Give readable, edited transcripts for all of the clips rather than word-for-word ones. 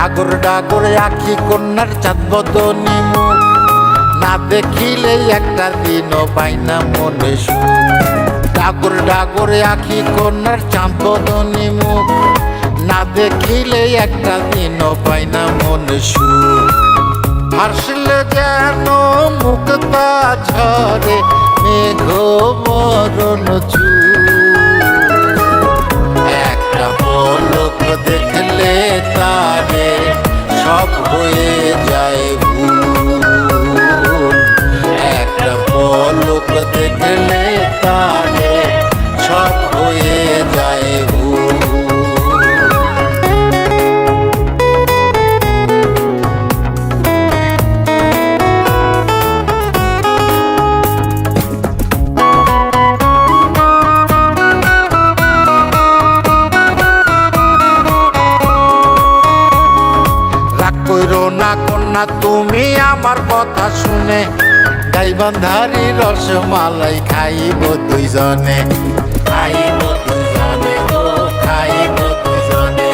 ডাগর ডাগর আখি কন্যার চাঁদ বদনি মুখ, না দেখিলে একটা দিনও পাই না মনে সুখ। ডাগর ডাগর আখি কন্যার চাঁদ বদনি মুখ, না দেখিলে একটা দিনও পাই না মনে সুখ। হাসলে যেন মুক্তা ঝরে মেঘ বরণ চুল, একটা পলক দেখলে তারে সব হয়ে যায় ভুল। একটা পলক দেখলে তারে সব হয়ে যায় ভুল। না কন্যা তুমি আমার কথা শুনে, গাইবান্ধারি রসমালাই খাইব দুইজনে, খাইব দুইজনে গো খাইব দুইজনে।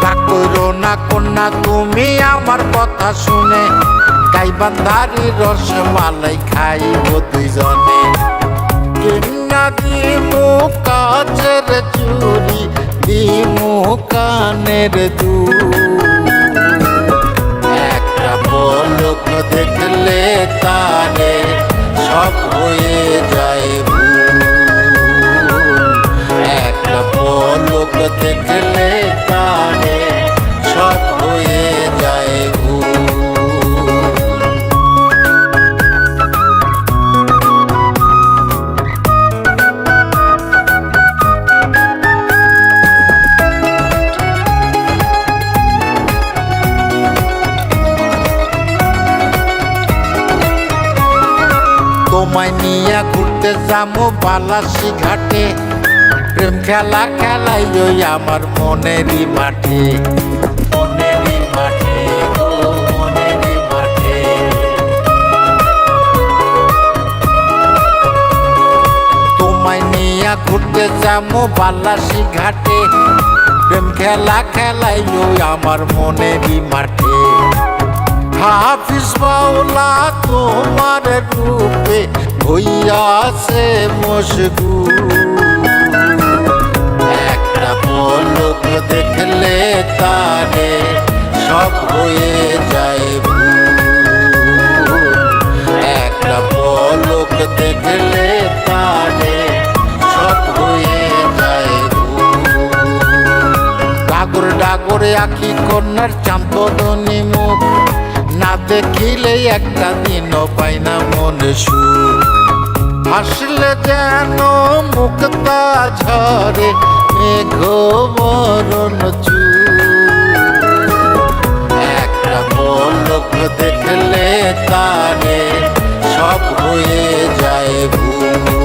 রাগ কইরো না কন্যা তুমি আমার কথা শুনে, গাইবান্ধারি রসমালাই খাইব দুইজনে। কিনা দিমু কাচের চুরি, দিমু কানের দুল, একটা পলক দেখলে তারে সব হয়ে যায় ভুল। একটা পলক দেখলে তারে সব হয়ে যায় ভুল। তোমায় নিয়ে ঘুরতে যাবো বালাসি ঘাটে, প্রেম খেলা খেলাইও আমার মনেরই মাঠে, মনেরই মাঠে গো মনেরই মাঠে। তোমায় নিয়ে ঘুরতে যাবো বালাসি ঘাটে, প্রেম খেলা খেলাইও আমার মনেরই মাঠে। হাফিজ বাউলা তোমার রূপে হইয়াছে মশগুল, একটা পলক দেখলে তারে সব হয়ে যায় ভুল। একটা পলক দেখলে তারে সব হয়ে যায় ভুল। ডাগর ডাগর আখি কন্যার চাঁদ বদনি মুখ, না দেখিলে একটা দিনও পাই না মনে সুখ। হাসলে যেন মুক্তা ঝরে মেঘ বরণ চুল, একটা পলক দেখলে তারে সব হয়ে যায় ভুল।